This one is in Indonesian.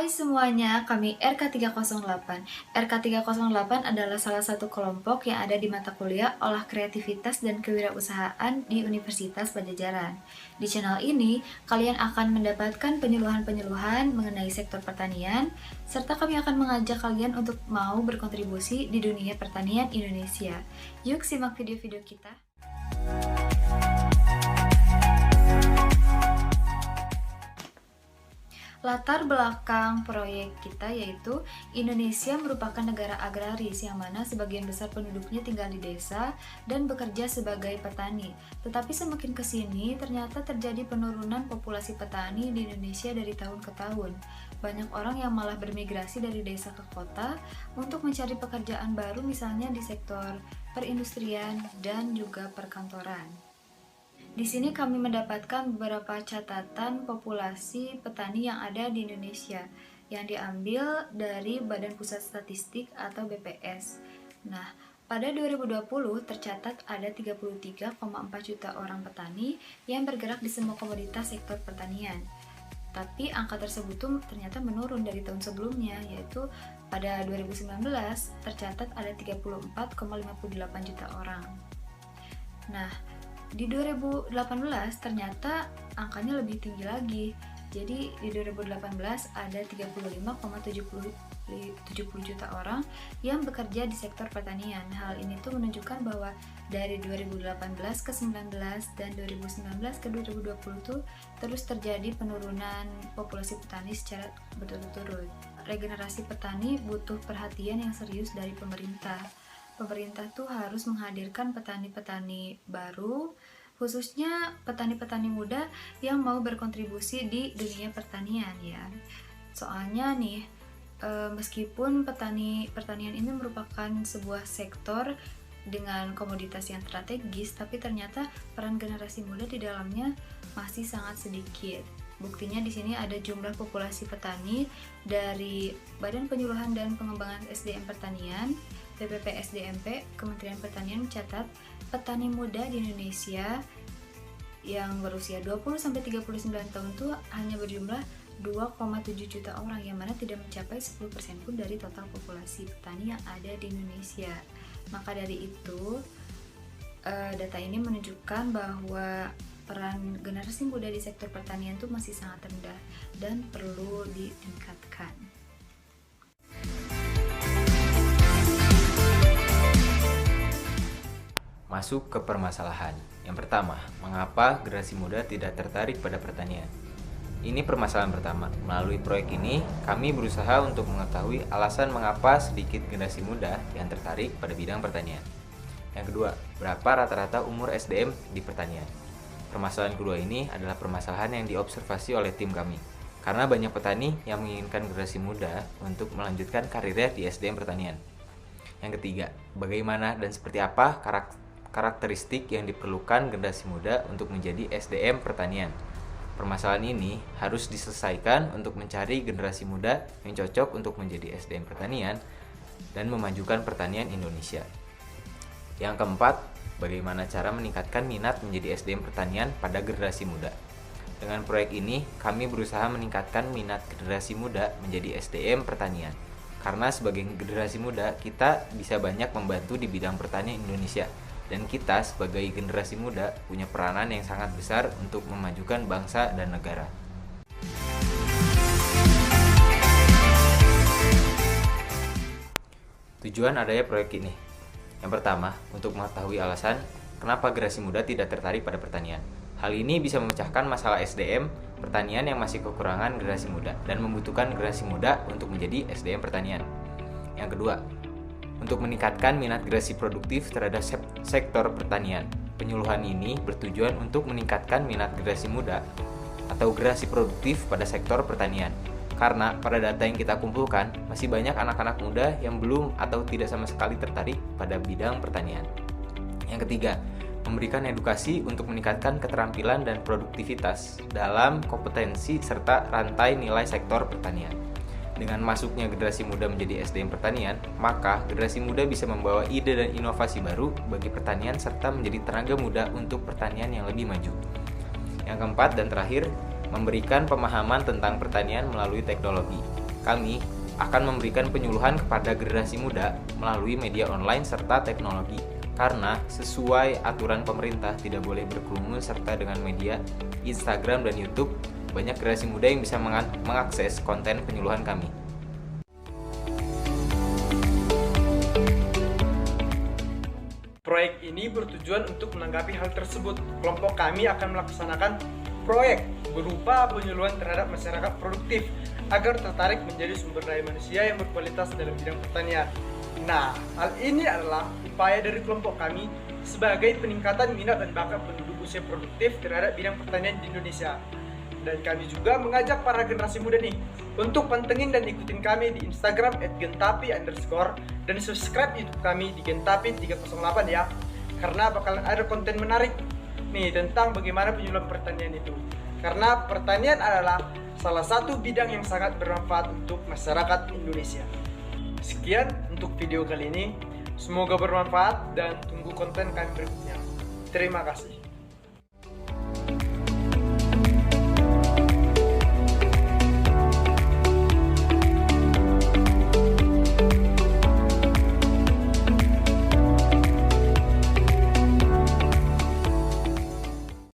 Hai semuanya, kami RK308. RK308 adalah salah satu kelompok yang ada di mata kuliah Olah Kreativitas dan Kewirausahaan di Universitas Padjadjaran. Di channel ini, kalian akan mendapatkan penyuluhan-penyuluhan mengenai sektor pertanian, serta kami akan mengajak kalian untuk mau berkontribusi di dunia pertanian Indonesia. Yuk simak video-video kita. Latar belakang proyek kita yaitu Indonesia merupakan negara agraris yang mana sebagian besar penduduknya tinggal di desa dan bekerja sebagai petani. Tetapi semakin kesini ternyata terjadi penurunan populasi petani di Indonesia dari tahun ke tahun. Banyak orang yang malah bermigrasi dari desa ke kota untuk mencari pekerjaan baru misalnya di sektor perindustrian dan juga perkantoran. Di sini kami mendapatkan beberapa catatan populasi petani yang ada di Indonesia yang diambil dari Badan Pusat Statistik atau BPS. Nah, pada 2020 tercatat ada 33,4 juta orang petani yang bergerak di semua komoditas sektor pertanian. Tapi angka tersebut tuh ternyata menurun dari tahun sebelumnya, yaitu pada 2019 tercatat ada 34,58 juta orang. Nah, di 2018 ternyata angkanya lebih tinggi lagi. Jadi di 2018 ada 35,70 juta orang yang bekerja di sektor pertanian. Hal ini tuh menunjukkan bahwa dari 2018 ke 19 dan 2019 ke 2020 tuh terus terjadi penurunan populasi petani secara berturut-turut. Regenerasi petani butuh perhatian yang serius dari pemerintah. Pemerintah tuh harus menghadirkan petani-petani baru, khususnya petani-petani muda yang mau berkontribusi di dunia pertanian ya. Soalnya nih, meskipun pertanian ini merupakan sebuah sektor dengan komoditas yang strategis, tapi ternyata peran generasi muda di dalamnya masih sangat sedikit. Buktinya di sini ada jumlah populasi petani dari Badan Penyuluhan dan Pengembangan SDM Pertanian, BPPSDMP, Kementerian Pertanian mencatat petani muda di Indonesia yang berusia 20-39 tahun itu hanya berjumlah 2,7 juta orang, yang mana tidak mencapai 10% pun dari total populasi petani yang ada di Indonesia. Maka dari itu, data ini menunjukkan bahwa peran generasi muda di sektor pertanian itu masih sangat rendah dan perlu ditingkatkan. Masuk ke permasalahan. Yang pertama, mengapa generasi muda tidak tertarik pada pertanian? Ini permasalahan pertama. Melalui proyek ini, kami berusaha untuk mengetahui alasan mengapa sedikit generasi muda yang tertarik pada bidang pertanian. Yang kedua, berapa rata-rata umur SDM di pertanian? Permasalahan kedua ini adalah permasalahan yang diobservasi oleh tim kami. Karena banyak petani yang menginginkan generasi muda untuk melanjutkan karirnya di SDM pertanian. Yang ketiga, bagaimana dan seperti apa karakteristik yang diperlukan generasi muda untuk menjadi SDM pertanian. Permasalahan ini harus diselesaikan untuk mencari generasi muda yang cocok untuk menjadi SDM pertanian dan memajukan pertanian Indonesia. Yang keempat, bagaimana cara meningkatkan minat menjadi SDM pertanian pada generasi muda. Dengan proyek ini, kami berusaha meningkatkan minat generasi muda menjadi SDM pertanian. Karena sebagai generasi muda, kita bisa banyak membantu di bidang pertanian Indonesia. Dan kita sebagai generasi muda punya peranan yang sangat besar untuk memajukan bangsa dan negara. Tujuan adanya proyek ini. Yang pertama, untuk mengetahui alasan kenapa generasi muda tidak tertarik pada pertanian. Hal ini bisa memecahkan masalah SDM pertanian yang masih kekurangan generasi muda dan membutuhkan generasi muda untuk menjadi SDM pertanian. Yang kedua, untuk meningkatkan minat generasi produktif terhadap sektor pertanian. Penyuluhan ini bertujuan untuk meningkatkan minat generasi muda atau generasi produktif pada sektor pertanian. Karena pada data yang kita kumpulkan, masih banyak anak-anak muda yang belum atau tidak sama sekali tertarik pada bidang pertanian. Yang ketiga, memberikan edukasi untuk meningkatkan keterampilan dan produktivitas dalam kompetensi serta rantai nilai sektor pertanian. Dengan masuknya generasi muda menjadi SDM pertanian, maka generasi muda bisa membawa ide dan inovasi baru bagi pertanian serta menjadi tenaga muda untuk pertanian yang lebih maju. Yang keempat dan terakhir, memberikan pemahaman tentang pertanian melalui teknologi. Kami akan memberikan penyuluhan kepada generasi muda melalui media online serta teknologi, karena sesuai aturan pemerintah tidak boleh berkerumun serta dengan media Instagram dan YouTube. Banyak generasi muda yang bisa mengakses konten penyuluhan kami. Proyek ini bertujuan untuk menanggapi hal tersebut. Kelompok kami akan melaksanakan proyek berupa penyuluhan terhadap masyarakat produktif agar tertarik menjadi sumber daya manusia yang berkualitas dalam bidang pertanian. Nah, hal ini adalah upaya dari kelompok kami sebagai peningkatan minat dan bakat penduduk usia produktif terhadap bidang pertanian di Indonesia. Dan kami juga mengajak para generasi muda nih untuk pantengin dan ikutin kami di Instagram @gentapi_ dan subscribe YouTube kami di Gentapi 308 ya. Karena bakalan ada konten menarik nih tentang bagaimana penyuluhan pertanian itu. Karena pertanian adalah salah satu bidang yang sangat bermanfaat untuk masyarakat Indonesia. Sekian untuk video kali ini. Semoga bermanfaat dan tunggu konten kami berikutnya. Terima kasih.